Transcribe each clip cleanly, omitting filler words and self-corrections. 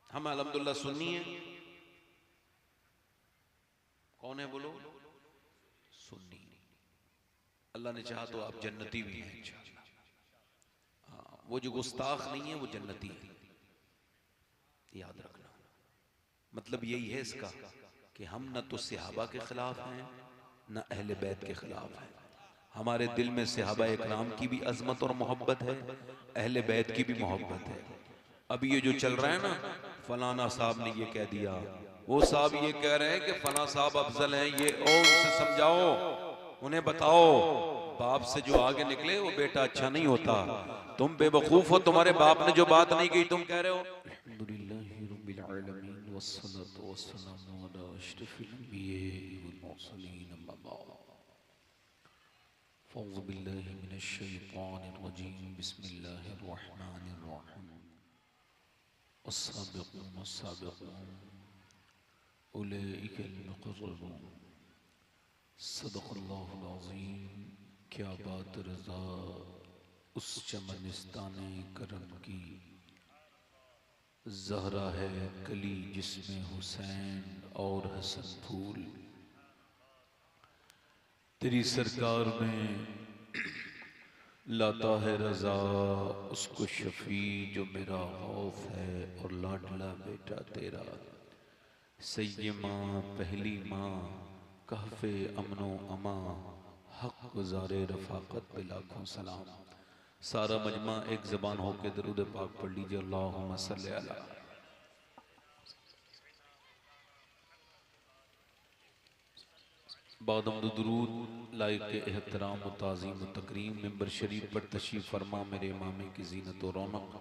हम अल्हम्दुलिल्लाह सुन्नी है। कौन है बोलो? सुन्नी। अल्लाह ने चाहा तो आप जन्नती भी हैं इंशाअल्लाह। हाँ, वो जो गुस्ताख नहीं है वो जन्नती है, याद रखना। मतलब यही है इसका कि हम न तो सहाबा के खिलाफ हैं न अहले बैत के खिलाफ हैं। हमारे दिल में सहाबा इकराम की भी अजमत और मोहब्बत है, अहले बैत की भी मोहब्बत है। अब ये जो चल रहा है ना, फलाना साहब ने ये कह दिया, वो साहब ये कह रहे हैं कि फला साहब अफजल हैं, ये ओ उनसे समझाओ, उन्हें बताओ बाप से जो आगे निकले वो बेटा अच्छा नहीं होता। तुम बेवकूफ हो, तुम्हारे बाप ने जो बात नहीं की तुम कह रहे हो। अल्हम्दुलिल्लाहि रब्बिल आलमीन वस्सलातु वस्सलामु अला अशरफिल अंबिया'i वल मुरसलीन, अम्मा बाद। फ़अऊज़ु बिल्लाहि मिनश शैतानिर रजीम, बिस्मिल्लाहिर रहमानिर रहीम। अस्साबिक़ून अस्साबिक़ून उलैइकल मुक़र्रबून। सदक़ल्लाहुल अज़ीम। क्या बात रज़ा उस चमनिस्ताने करम की, ज़हरा है कली जिसमें हुसैन और हसन फूल। तेरी सरकार में लाता है रज़ा उसको शफी जो मेरा खौफ है, और लाडला बेटा तेरा सैय्यमा पहली माँ कहफ़े अमनो अमा, हक गुज़ारे रफ़ाक़त पे लाखों सलाम। सारा मजमा एक ज़बान होके दरूद पाक पढ़ लीजिए, अल्लाहुम्मा सल्ली अला। बादम दुरूद लाइक एहतराम व ताज़ीम व तकरीम, मिंबर शरीफ पर तशरीफ़ फरमा मेरे इमामे की ज़ीनत व रौनक,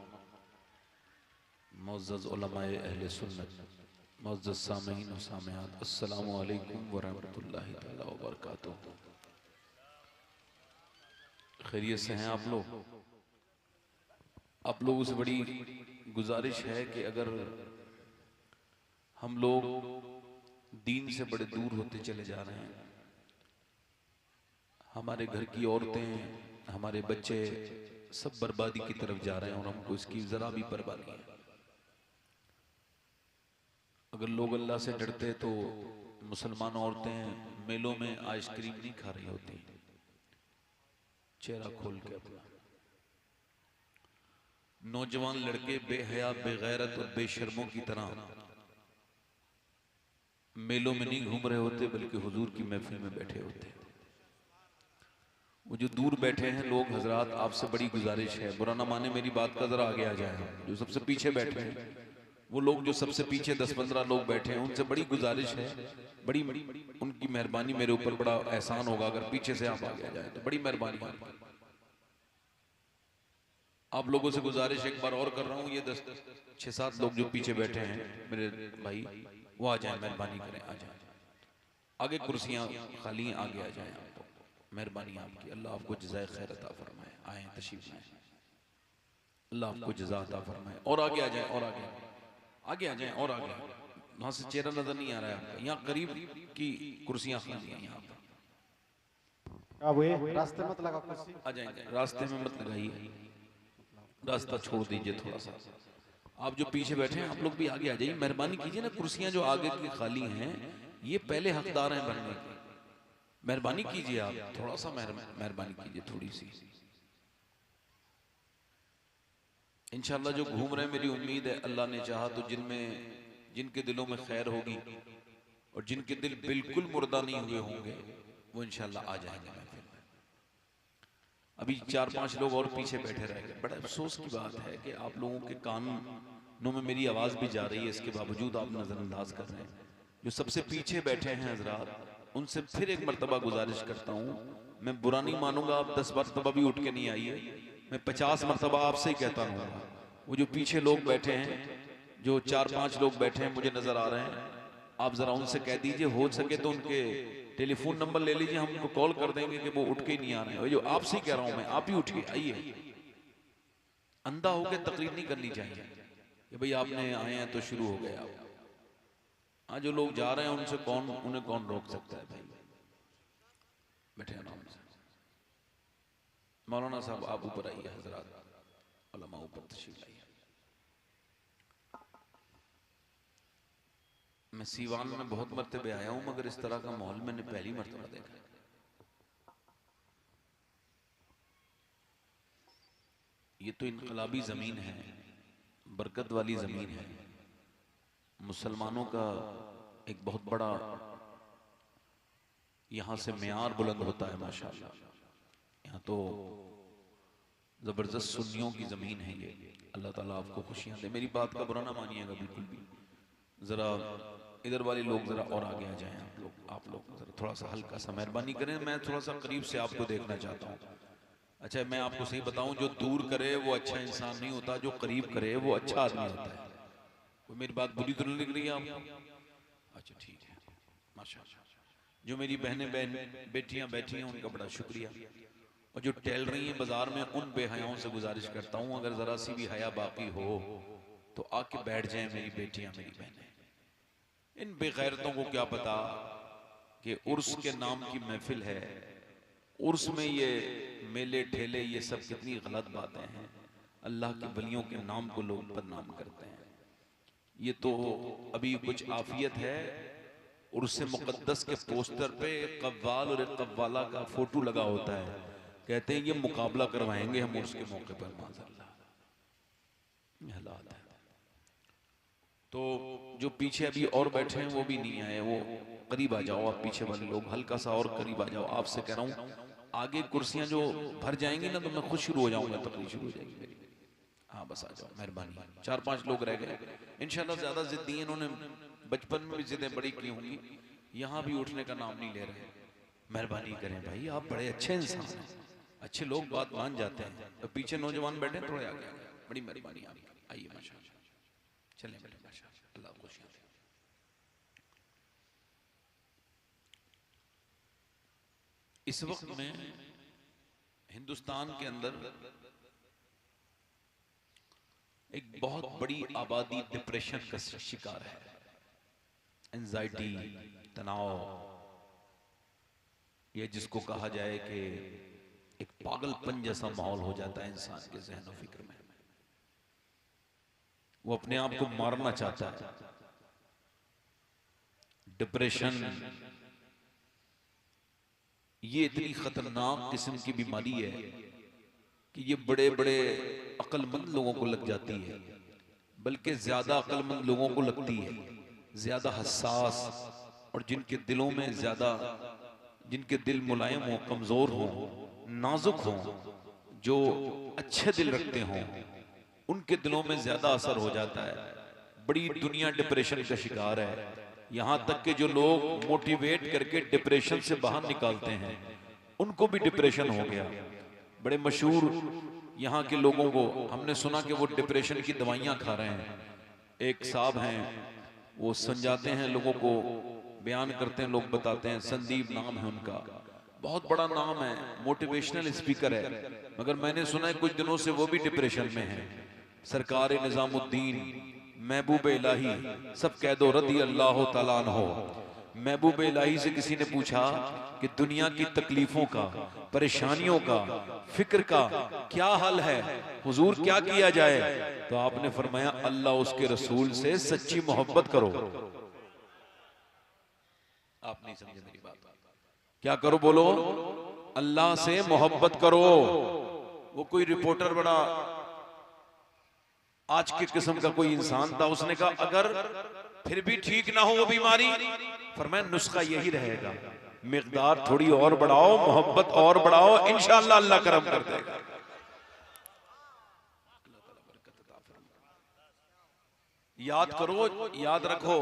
मुअज़्ज़ज़ उलमाए अहले सुन्नत, मुअज़्ज़ज़ सामीईन व सामिआत, अस्सलामु अलैकुम व रहमतुल्लाहि तआला व बरकातुहू। खैरियत से हैं आप लोग? आप लोगों से बड़ी गुजारिश है कि अगर हम लोग दीन से बड़े दूर होते चले जा रहे हैं, हमारे घर की औरतें, हमारे बच्चे सब बर्बादी की तरफ जा रहे हैं और हमको इसकी जरा भी परवाह नहीं है। अगर लोग अल्लाह से डरते तो मुसलमान औरतें मेलों में आइसक्रीम नहीं खा रही होती, चेहरा खोल के अपना। नौजवान लड़के बेहया बेगैरत और बेशर्मों की तरह मेलों में नहीं घूम रहे होते, बल्कि हुजूर की महफिल में बैठे होते। वो जो दूर बैठे हैं लोग, हजरात आपसे बड़ी गुजारिश है, बुरा ना माने मेरी बात का जरा आगे आ जाए। जो सबसे पीछे बैठे हैं, वो लोग जो सबसे पीछे 10-15 लोग बैठे हैं, उनसे बड़ी गुजारिश है, बड़ी उनकी मेहरबानी मेरे ऊपर बड़ा एहसान होगा अगर पीछे से आप आगे आ जाए तो, बड़ी मेहरबानी आपकी। आप लोगों से गुजारिश एक बार और कर रहा हूँ, ये 6-7 लोग जो पीछे बैठे हैं मेरे भाई, वो आ जाए, मेहरबानी करें, आ जाए। आगे कुर्सियां खाली हैं, आगे आ जाए आप, मेहरबानी आपकी। अल्लाह आपको जज़ाए खैर अता फरमाए। आए तशरीफ लाएं, अल्लाह आपको जज़ा अता फरमाए। और आगे आ जाए, और आगे आगे आ जाए, और आगे। वहां से चेहरा नजर नहीं आ रहा है आपका, यहाँ करीब की कुर्सियां खाली हैं, यहाँ पर अब ये रास्ते मत लगा कुर्सी। आ जाएंगे। रास्ते में मत लगाइए, रास्ता छोड़ दीजिए थोड़ा सा। आप जो पीछे बैठे हैं आप लोग भी आगे आ जाइए, मेहरबानी कीजिए ना। कुर्सियां जो आगे की खाली हैं, ये पहले हकदार हैं भरने के। मेहरबानी कीजिए, आप थोड़ा सा मेहरबानी कीजिए, थोड़ी सी। इंशाल्लाह जो घूम रहे हैं, मेरी उम्मीद है अल्लाह ने चाहा तो जिनमें जिनके दिलों में खैर होगी और जिनके दिल बिल्कुल मुर्दा नहीं हुए होंगे, वो इंशाल्लाह आ जाएंगे महफिल में। अभी 4-5 लोग और पीछे बैठे रह गए। बड़ा अफसोस की बात है कि आप लोगों के कानों में मेरी आवाज़ भी जा रही है, इसके बावजूद आप नज़रअंदाज कर रहे हैं। जो सबसे पीछे बैठे हैं हजरात, उनसे फिर एक मरतबा गुजारिश करता हूँ, मैं बुरा नहीं मानूंगा, आप 10 मरतबा भी उठ के नहीं आइए, मैं 50 मरतबा आपसे ही कहता रहूँगा। वो जो पीछे लोग बैठे हैं, जो 4-5 लोग बैठे हैं मुझे नज़र आ रहे हैं, आप ज़रा उनसे कह दीजिए, हो सके तो उनके टेलीफोन नंबर ले लीजिए, हम उनको कॉल कर देंगे कि वो उठ के ही नहीं आ रहे हैं। जो आपसे ही कह रहा हूँ मैं, आप ही उठिए, आइए। अंधा होकर तकरीर नहीं करनी चाहिए कि भाई आपने आए हैं तो शुरू हो गए आप। हाँ, जो लोग जा रहे हैं उनसे उन्हें कौन रोक सकता है भाई, बैठे आराम से। मौलाना साहब आप ऊपर आइए, हजरात उलमा ऊपर तशरीफ लाइए। मैं सीवान में बहुत मरतबे आया हूं, मगर इस तरह का माहौल मैंने पहली मरतबा देखा। ये तो इनकलाबी जमीन है, बरकत वाली जमीन है, मुसलमानों का एक बहुत बड़ा यहां से मियार बुलंद होता है माशाअल्लाह। यहाँ तो जबरदस्त सुन्नियों की जमीन है ये। अल्लाह ताला आपको खुशियां दे। मेरी बात का बुरा ना मानिएगा बिल्कुल भी। जरा इधर वाले लोग जरा और आगे आ जाएं, आप लोग जरा थोड़ा सा हल्का सा मेहरबानी करें। मैं थोड़ा सा करीब से आपको देखना चाहता हूँ। अच्छा, मैं आपको सही बताऊं, जो दूर करे वो अच्छा इंसान नहीं होता, जो करीब करे वो अच्छा आदमी होता है। कोई मेरी बात बुरी तो नहीं लग रही है आपको? अच्छा ठीक है, माशाअल्लाह। जो मेरी बहनें बेटियां बैठी हैं उनका बड़ा शुक्रिया, और जो टहल रही हैं बाजार में उन बेहयाओं से गुजारिश करता हूं, अगर जरा सी भी हया बाकी हो तो आके बैठ जाएं मेरी बेटियां, मेरी बहनें। इन बेगैरतों को क्या पता कि उर्स के नाम की महफिल है, उर्स में ये मेले ठेले ये सब कितनी गलत बातें हैं। अल्लाह के वलियों के नाम को लोग बदनाम करते हैं। ये तो अभी कुछ आफियत है, उर्स मुक़द्दस के पोस्टर पे कव्वाल और कव्वाला का फोटो लगा होता है, कहते हैं ये मुकाबला करवाएंगे हम उर्स के मौके पर। माज़अल्लाह, हालात है। तो जो पीछे अभी और बैठे हैं वो भी नहीं आए, वो करीब आ जाओ आप, पीछे वाले लोग हल्का सा और करीब आ जाओ। आपसे कह रहा हूँ, आगे कुर्सियां जो भर जाएंगी ना तो मैं खुद शुरू हो जाऊंगा, तकरीर शुरू हो जाएगी मेरी। हाँ बस आ जाओ, मेहरबानी। 4-5 लोग रह गए इंशाल्लाह। ज्यादा जिद्दी, इन्होंने बचपन में भी जिद्दें बड़ी की होंगी, यहाँ भी उठने का नाम नहीं ले रहे। मेहरबानी करें भाई, आप बड़े अच्छे इंसान हैं, अच्छे लोग बात मान जाते हैं। तो पीछे नौजवान बैठे थोड़े आगे, बड़ी मेहरबानी आपकी। आइए माशाअल्लाह, चलें बेटे माशाअल्लाह, अल्लाह खुशियां दे। इस वक्त में हिंदुस्तान के अंदर एक बहुत बड़ी आबादी डिप्रेशन का शिकार है। एंजाइटी, तनाव, ये जिसको कहा जाए कि एक पागलपन जैसा माहौल हो जाता है इंसान के ज़हन और फिक्र में। वो अपने आप को मारना चाहता है। डिप्रेशन ये इतनी खतरनाक किस्म की बीमारी है कि ये बड़े बड़े अक्लमंद लोगों को लग जाती है, बल्कि ज्यादा अक्लमंद लोगों को लगती है, ज्यादा हसास, और जिनके दिलों में ज्यादा, जिनके दिल मुलायम हो, कमजोर हो, नाजुक हो, जो अच्छे दिल रखते हों, उनके दिलों में ज्यादा असर हो जाता है। बड़ी दुनिया डिप्रेशन का शिकार है। यहाँ तक कि जो लोग मोटिवेट करके डिप्रेशन से बाहर निकालते हैं उनको भी डिप्रेशन हो गया। बड़े मशहूर यहाँ के लोगों को हमने सुना कि वो डिप्रेशन की दवाइयाँ खा रहे हैं। एक साहब हैं, वो समझाते हैं लोगों को, बयान करते हैं, लोग बताते हैं, संदीप नाम है उनका, बहुत बड़ा नाम है, मोटिवेशनल स्पीकर है, मगर मैंने सुना है कुछ दिनों से वो भी डिप्रेशन में है। सरकार निजामुद्दीन महबूब इलाही, सब कह दो रदी अल्लाह तआला अन्हो। महबूब इलाही से किसी ने पूछा कि दुनिया की तकलीफों का, परेशानियों का, फिक्र का क्या हल है, हुजूर क्या किया जाए? तो आपने फरमाया अल्लाह उसके रसूल से सच्ची मोहब्बत करो। आप नहीं समझे मेरी बात। क्या करो बोलो? अल्लाह से मोहब्बत करो। वो कोई रिपोर्टर बड़ा आज के किस्म का कोई इंसान था, उसने कहा अगर फिर भी ठीक ना हो वो बीमारी, फरमाया नुस्खा यही रहेगा, मिकदार थोड़ी और बढ़ाओ, मोहब्बत और बढ़ाओ, इंशाअल्लाह अल्लाह करम कर देगा। याद करो, याद रखो,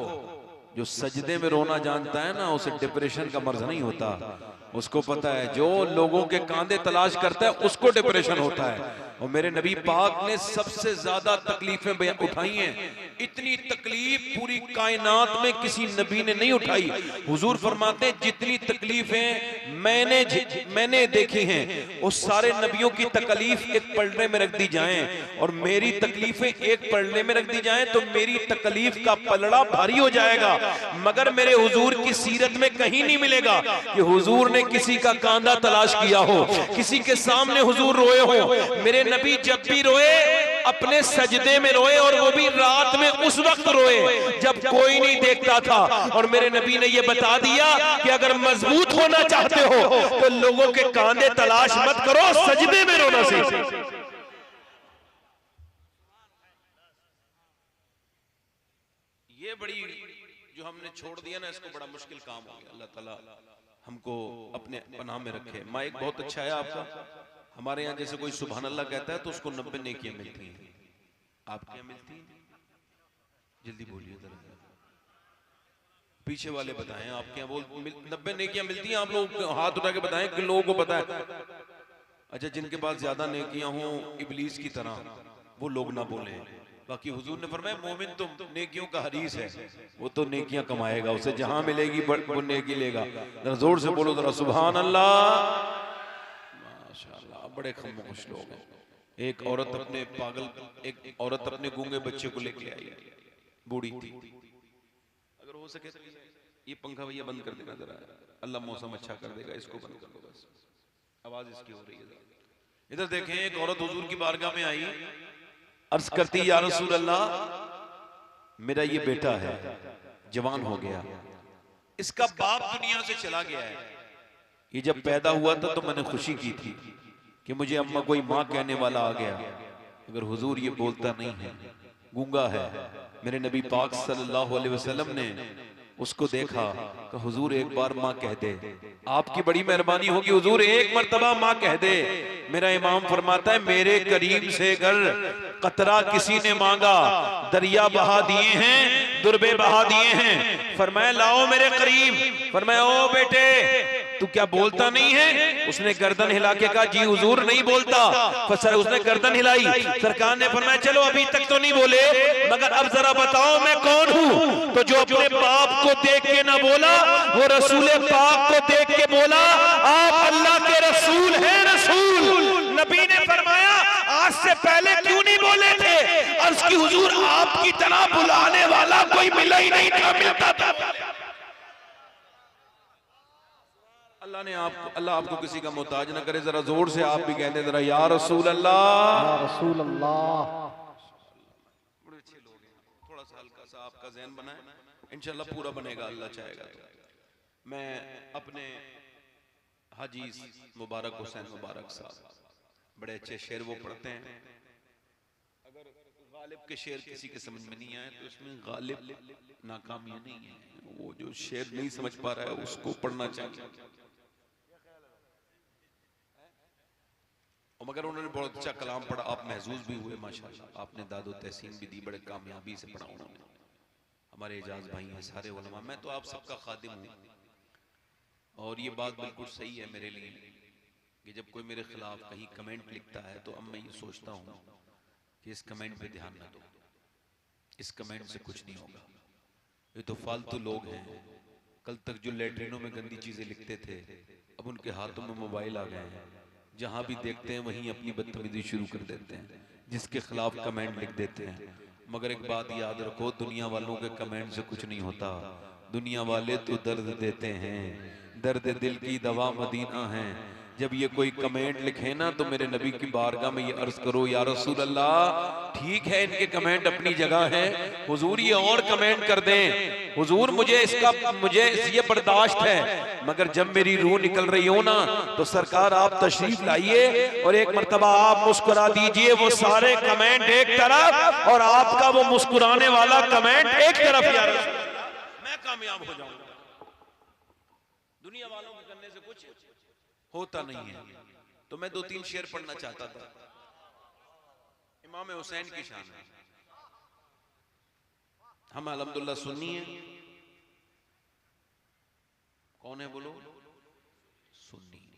जो सजदे में रोना जानता है ना उसे डिप्रेशन का मर्ज नहीं होता। उसको पता है जो लोगों के कांधे तलाश करता है उसको डिप्रेशन होता है। और मेरे नबी पाक ने सबसे ज्यादा तकलीफें उठाई हैं। इतनी तकलीफ पूरी कायनात में किसी नबी ने नहीं उठाई। हुजूर फरमाते हैं जितनी तकलीफें मैंने देखी हैं उस सारे नबियों की तकलीफ एक पलड़े में रख दी जाएं और मेरी तकलीफें एक पलड़े में रख दी जाएं तो मेरी तकलीफ का पलड़ा भारी हो जाएगा। मगर मेरे हुजूर की सीरत में कहीं नहीं मिलेगा कि हुजूर ने किसी का कांधा तलाश किया हो, किसी के सामने हुजूर रोए हो। मेरे नबी जब भी रोए अपने सजदे में रोए, और वो भी रात में उस वक्त रोए जब कोई नहीं देखता था। और मेरे नबी ने ये बता दिया कि अगर मजबूत होना चाहते हो तो लोगों के कांधे तलाश मत करो, सजदे में रोना सीखो। ये बड़ी जो हमने छोड़ दिया ना, इसको बड़ा मुश्किल काम हो गया। अल्लाह ताला हमको अपने पनाह में रखे। माइक बहुत अच्छा है आपका। हमारे यहाँ जैसे कोई सुभान अल्लाह कहता है तो उसको 90 नेकियां मिलती हैं, आपके यहाँ मिलती हैं? जल्दी बोलिए जरा, पीछे वाले बताएं आपके यहाँ 90 नेकियां मिलती हैं? आप लोग हाथ उठा के बताएं कि लोगों को पता है। अच्छा, जिनके पास ज्यादा नेकियां हो इबलीस की तरह, वो लोग ना बोले। बाकी हुजूर ने फरमाया मोमिन तो नेकियों का हरीस है, वो तो नेकियां कमाएगा, उसे जहां मिलेगी वो नेकी लेगा। जरा जोर से बोलो जरा सुभान अल्लाह। माशाअल्लाह, बड़े खामोश लोग हैं। एक औरत अपने गूंगे बच्चे को लेके आई, बूढ़ी थी। अगर हो सके ये पंखा भैया बंद कर देना जरा, अल्लाह मौसम अच्छा कर देगा, इसको बंद कर दो बस, आवाज इसकी हो रही है। इधर देखें, एक औरत हुजूर की बारगाह में आई, अर्ज करती या रसूल अल्लाह, मेरा ये बेटा है, जवान हो गया, इसका बाप दुनिया से चला गया है। ये जब पैदा हुआ था तो मैंने खुशी की थी कि मुझे अम्मा कोई माँ कहने वाला आ गया, मगर हुजूर ये बोलता नहीं है, गूंगा है। मेरे नबी पाक सल्लल्लाहु अलैहि वसल्लम ने उसको देखा कि हुजूर एक बार माँ कह दे, आपकी बड़ी मेहरबानी होगी हुजूर, एक मर्तबा माँ कह दे। मेरा इमाम फरमाता है मेरे करीम से अगर कतरा किसी ने मांगा, दरिया बहा दिए हैं, दुर्बे बहा दिए हैं। फरमाया लाओ मेरे करीब। फरमाया ओ बेटे तू क्या बोलता नहीं है? उसने गर्दन हिला के कहा जी हुजूर नहीं बोलता। उसने गर्दन हिलाई। सरकार ने फरमाया चलो अभी तक तो नहीं बोले, मगर अब जरा बताओ मैं कौन हूँ? तो जो अपने बाप को देख के ना बोला, वो रसूल पाक को देख के बोला आप अल्लाह के रसूल हैं। रसूल नबी ने फरमाया आज से पहले क्यों नहीं बोले थे? अर्ज की हुजूर आपकी तरह बुलाने वाला कोई मिला ही नहीं था, मिलता था। अल्लाह आपको किसी का मोहताज ना करे। जरा जोर से आप भी कहते जरा या रसूल अल्लाह, या रसूल अल्लाह। बड़े अच्छे लोग हैं। थोड़ा सा हल्का सा आपका ज़हन बनाए, इंशाल्लाह पूरा बनेगा अल्लाह चाहेगा तो। मैं अपने हाजी मुबारक हुसैन मुबारक साहब बड़े अच्छे शेर वो पढ़ते हैं। अगर गालिब के शेर किसी के समझ में नहीं आए तो इसमें गालिब नाकामियां नहीं है, वो जो शेर नहीं समझ पा रहा है उसको पढ़ना चाहिए। और मगर उन्होंने बहुत अच्छा कलाम पढ़ा, आप महजूज भी हुए माशाल्लाह। आपने दादो तहसीन भी दी, बड़े कामयाबी से पढ़ा उन्होंने। हमारे एजाज भाई हैं सारे उलमा, मैं तो आप सबका खादिम हूँ। और ये बात बिल्कुल सही है मेरे लिए कि जब कोई मेरे खिलाफ कहीं कमेंट लिखता है तो अब मैं ये सोचता हूँ कि इस कमेंट पे ध्यान न दो, इस कमेंट से कुछ नहीं होगा। ये तो फालतू लोग हैं। कल तक जो लेटरिनों में गंदी चीजें लिखते थे अब उनके हाथों में मोबाइल आ गए हैं, जहां भी देखते हैं वहीं अपनी बदतमीजी शुरू कर देते हैं, जिसके खिलाफ कमेंट लिख देते हैं। मगर एक बात याद रखो, दुनिया वालों के कमेंट से कुछ नहीं होता। दुनिया वाले तो दर्द देते हैं, दर्द दिल की दवा मदीना है। जब ये कोई कमेंट लिखे ना तो मेरे नबी की बारगाह में ये अर्ज करो या रसूल अल्लाह, ठीक है इनके कमेंट अपनी जगह है, हुजूर ये और कमेंट कर दें, हुजूर मुझे ये बर्दाश्त है, मगर जब मेरी रूह निकल रही हो ना तो सरकार आप तशरीफ लाइए और एक मर्तबा आप मुस्कुरा दीजिए, वो सारे कमेंट एक तरफ और आपका वो मुस्कुराने वाला कमेंट एक तरफ। या रसूल अल्लाह, मैं कामयाब हो जाऊंगा। दुनिया वालों के करने से कुछ होता नहीं है। तो मैं 2-3 शेर पढ़ना चाहता था। इमाम हुसैन की शान है। हम अल्हम्दुलिल्लाह सुन्नी है। कौन है बोलो? सुन्नी।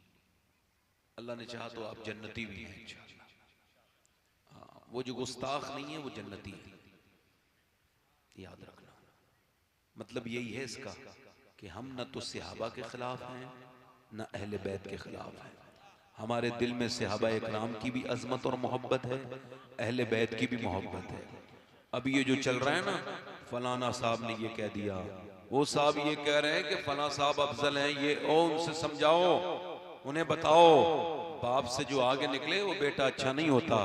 अल्लाह ने चाहा तो आप जन्नती भी हैं इंशाअल्लाह। हाँ, वो जो गुस्ताख नहीं है वो जन्नती है, याद रखना। मतलब यही है इसका कि हम न तो सहाबा के खिलाफ हैं न अहले बैत के खिलाफ है। हमारे दिल में सहाबा इकराम की भी अजमत और मोहब्बत है, अहले बैत की भी मोहब्बत है। अब ये जो चल रहा है ना, फलाना साहब ने ये कह दिया, वो साहब ये कह रहे हैं कि फला साहब अफजल हैं, ये ओ उनसे समझाओ, उन्हें बताओ बाप से जो आगे निकले वो बेटा अच्छा नहीं होता।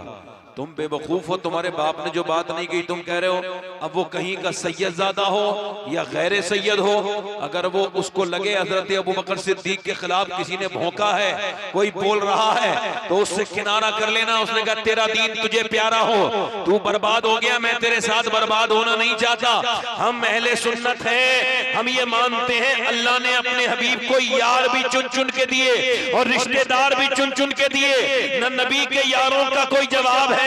तुम बेवकूफ हो, तुम्हारे बाप ने जो बात नहीं कही तुम कह रहे हो। अब वो कहीं का सैयदजादा हो या गैर सैयद हो, अगर वो उसको लगे हजरत अबू बकर सिद्दीक के खिलाफ किसी ने भौंका है, कोई बोल रहा है, तो उससे किनारा कर लेना। उसने कहा तेरा दीन तुझे प्यारा हो, तू बर्बाद हो गया, मैं तेरे साथ बर्बाद होना नहीं चाहता। हम अहले सुन्नत हैं, हम ये मानते हैं अल्लाह ने अपने हबीब को यार भी चुन चुन के दिए और रिश्तेदार भी चुन चुन के दिए। न नबी के यारों का कोई जवाब है,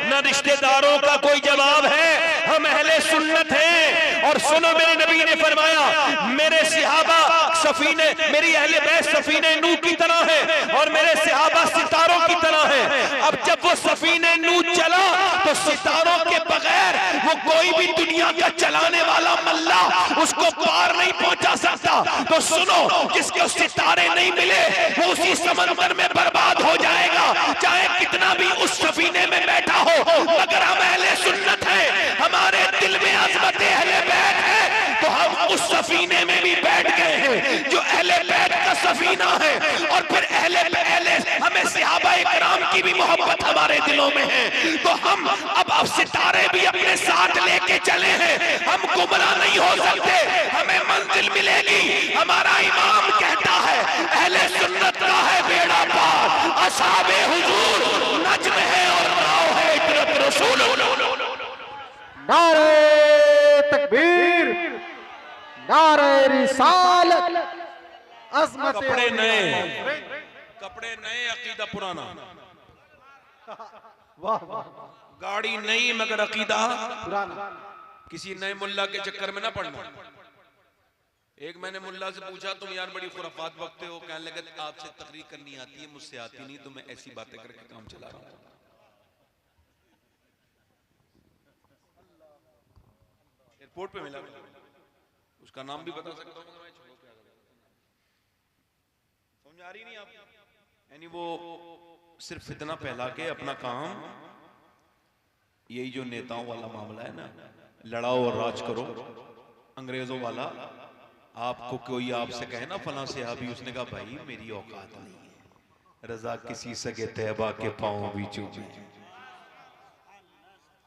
न रिश्तेदारों का कोई जवाब है। हम अहले सुन्नत हैं। और सुनो, मेरे नबी ने फरमाया मेरे सहाबा सफीने, मेरी अहले बैत सफीने नूह की तरह है और मेरे सहाबा सितारों की तरह है। अब जब वो सफीने नूह चला तो सितारों के बगैर वो कोई भी दुनिया का चलाने वाला मल्ला उसको पार नहीं पहुंचा सकता। तो सुनो, जिसके सितारे नहीं मिले वो उसी समंदर में बर्बाद हो जाएगा, चाहे कितना भी उस सफीने में बैठा हो। मगर हम अहले सुन्नत हैं, हमारे दिल में अज़मत अहले बैत है, तो हम उस सफीने में भी बैठ गए हैं जो अहले बैत का सफीना है। और फिर अहले हमें सहाबा इकराम की भी मोहब्बत हमारे दिलों में है, तो हम अब सितारे भी अपने साथ लेके चले हैं। हम गुमराह नहीं हो सकते, हमें मंजिल मिलेगी। हमारा इमाम कहता है अहले सुन्नत का है बेड़ा पार, असहाबे हुजूर नज्म है और नाव है इतरत रसूल। नारे तकबीर, नारे रिसालत, अज़मत कपड़े नए, कपड़े नए, अकीदा पुराना। वाह वाह, गाड़ी नई मगर अकीदा पुराना। किसी नए मुल्ला के चक्कर में ना पड़ना। एक मैंने मुल्ला से पूछा तुम यार बड़ी खुराफात बकते हो, कहने लगे आपसे तकरीर करनी आती है, मुझसे आती नहीं, तो मैं ऐसी बातें करके काम चला रहा हूं। एयरपोर्ट पे मिला, उसका नाम भी बता सकता हूँ, समझ आ रही नहीं आपको? यानी वो सिर्फ इतना फैला के अपना काम, यही जो नेताओं वाला मामला है ना, लड़ाओ और राज करो, अंग्रेजों वाला। आपको कोई आपसे कहे ना फलां सहाबी, उसने कहा भाई मेरी औकात नहीं है, रजा किसी सगे तैयबा के पांव भी चूमे।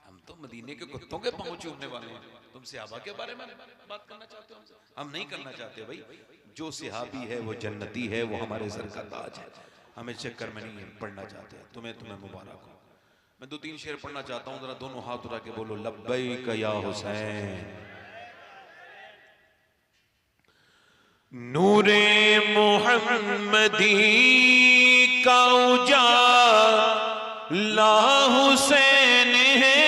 हम तो मदीने के कुत्तों के पांव चूमने वाले हैं, तुम सहाबा के बारे में बात करना चाहते हो? हम नहीं करना चाहते भाई। जो सहाबी है वो जन्नती है, वो हमारे सर का ताज है, हमें चक्कर में नहीं पढ़ना चाहते। तुम्हें मुबारक हो। मैं 2-3 शेर पढ़ना चाहता हूँ, जरा दोनों हाथ उठा के बोलो लब्बैक या हुसैन। नूरे मोहम्मदी का उजाला हुसैन है,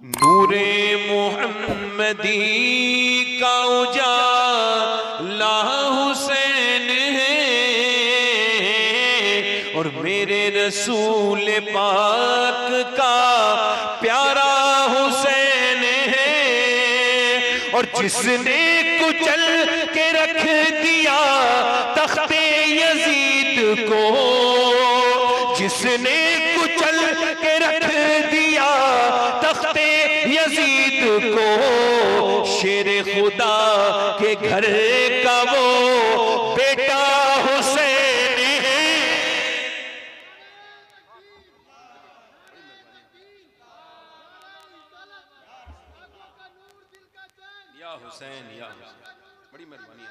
नूरे मोहम्मदी का उजाला हुसैन है, और मेरे रसूल पाक का प्यारा हुसैन है। और जिसने कुचल के रख दिया तख्ते यजीद को, जिसने कुचल के रख दिया तख्ते यजीद को, शेर खुदा के घर का वो बेटा हुसैन है। या हुसैन, या हुसैन, बड़ी मेहरबानी।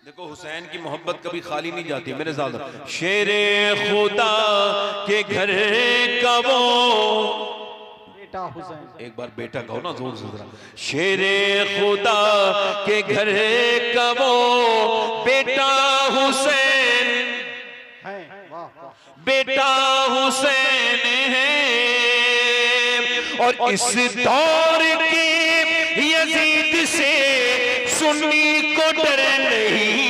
देखो हुसैन की मोहब्बत कभी खाली नहीं जाती मेरे साथ। शेरे खुदा के घर का वो बेटा हुसैन, एक बार बेटा कहो ना जोर से जरा। शेरे खुदा के घर का वो बेटा हुसैन है। वाह वाह, बेटा हुसैन है। और इस दौर के यजीद से सुन्नी को डर नहीं।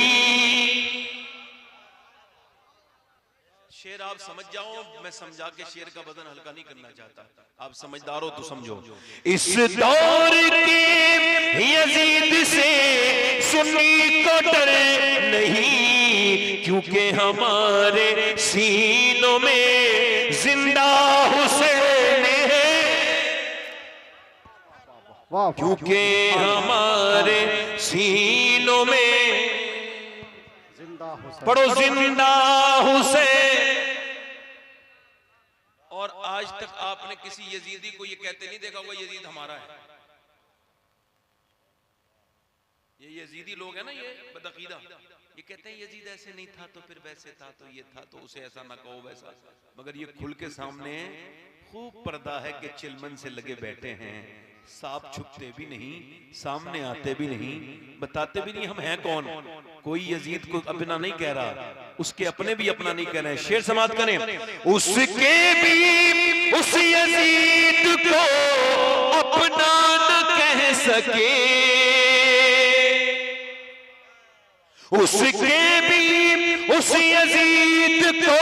शेर आप समझ जाओ, मैं समझा के शेर का वजन हल्का नहीं करना चाहता, आप समझदार हो तो समझो। इस दौर के यजीद से सुन्नी को डर नहीं, क्योंकि हमारे सीनों में जिंदा हुसैन है। क्योंकि हमारे सीनों में पढ़ो जिंदा हुसैन। और आज तक आपने किसी यजीदी को ये कहते नहीं देखा होगा यजीद हमारा है। ये यजीदी लोग हैं ना, ये बदअकीदा, ये कहते हैं यजीद ऐसे नहीं था तो फिर वैसे था तो ये था तो उसे ऐसा ना कहो वैसा। मगर ये खुल के सामने खूब पर्दा है कि चिलमन से लगे बैठे हैं, सांप छुपते भी नहीं, सामने आते भी नहीं, बताते भी नहीं हम हैं कौन। कोई यजीद को अपना नहीं कह रहा, उसके अपने भी अपना नहीं कह रहे। शेर समाप्त करें। उसके भी उस यजीद को अपना न कह सके, उसके भी उस यजीद को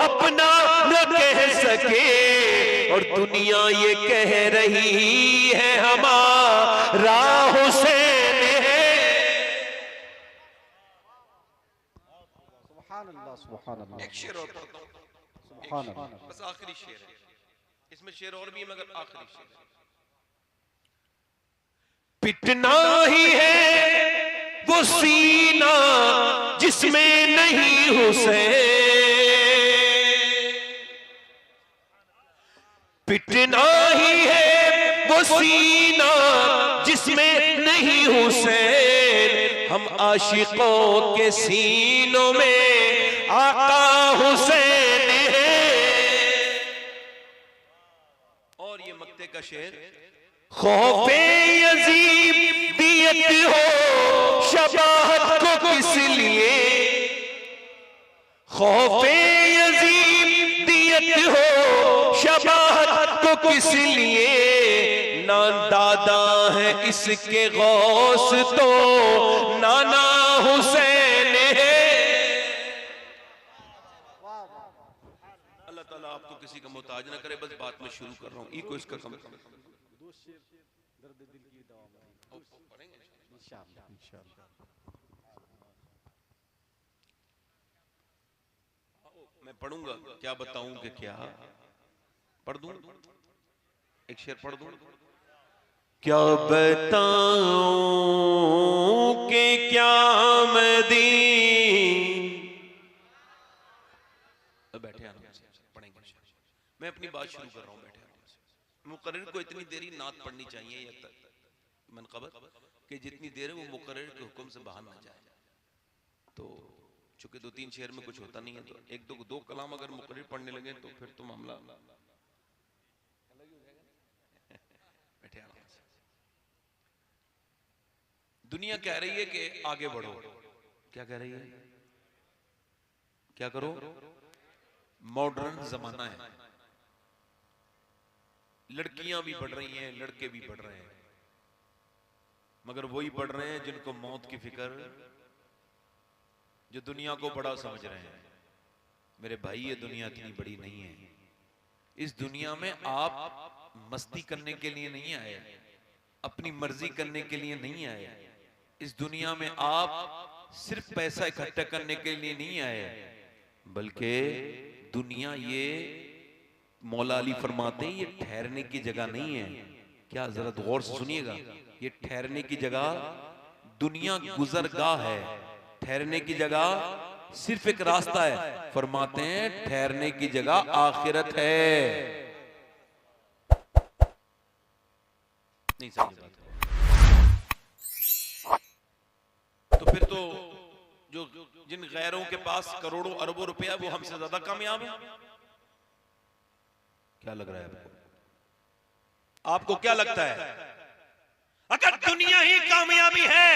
अपना न कह सके, और दुनिया ये कह रही है हमारा हुसैन है। सुभान अल्लाह, सुभान अल्लाह, एक शेर और पढ़ता हूं, सुभान अल्लाह। बस आखिरी शेर है, इसमें शेर और भी है मगर आखिरी शेर है। पिटना ही है वो सीना जिसमें नहीं हुसैन, पिटना ही है वो सीना जिसमें नहीं हुसैन, हम आशिकों के सीनों में आका हुसैन है। और ये मक्ते का शेर। खौफे यजीदियत हो शबाहत को किस लिए, खौफे यजीदियत हो शबाहत को किस लिए, ना दादा है इसके गौस तो नाना हुसैन है। अल्लाह ताला आपको किसी का मोहताज ना करे। बस बात में शुरू कर रहा हूँ, इको इसका कम दर्द दिल की दवा में इंशाअल्लाह, इंशाअल्लाह। मैं पढ़ूंगा, क्या बताऊं कि क्या पढ़ दूं, एक शेर पढ़ दूं। क्या बताऊं कि क्या बैठे आराम से पढ़ेंगे। मैं अपनी बात शुरू कर रहा हूं, बैठे आराम से। मुकर्रिर को इतनी देरी नात पढ़नी चाहिए या मनक़बत कि जितनी देर है वो मुकर्रिर के हुक्म से बाहर ना जाए। तो चूंकि 2-3 शेर में कुछ होता नहीं है, तो एक दो कलाम अगर मुकर्रिर पढ़ने लगे तो फिर तो मामला बैठे आराम से। दुनिया कह रही है कि आगे बढ़ो, क्या कह रही है, क्या करो, मॉडर्न जमाना है, लड़कियां भी बढ़ रही हैं, लड़के भी बढ़ रहे हैं, मगर वही बढ़ रहे हैं जिनको मौत की फिक्र, जो दुनिया को बड़ा समझ रहे हैं। मेरे भाई, ये दुनिया इतनी बड़ी नहीं है। इस दुनिया में आप मस्ती करने के लिए नहीं आए, अपनी मर्जी करने के लिए नहीं आए। इस दुनिया में आप सिर्फ पैसा इकट्ठा करने के लिए नहीं आए, बल्कि दुनिया, ये मौला अली फरमाते हैं, ये ठहरने की जगह नहीं है। क्या, जरा गौर से सुनिएगा, ये ठहरने की जगह, दुनिया गुजरगाह है, ठहरने की जगह सिर्फ एक रास्ता है। फरमाते हैं ठहरने की जगह आखिरत है। नहीं समझ बात? तो फिर तो जो जिन गैरों के पास करोड़ों अरबों रुपया, वो हमसे ज्यादा कामयाब है। क्या लग रहा है आपको? आपको क्या लगता है? अगर दुनिया ही कामयाबी है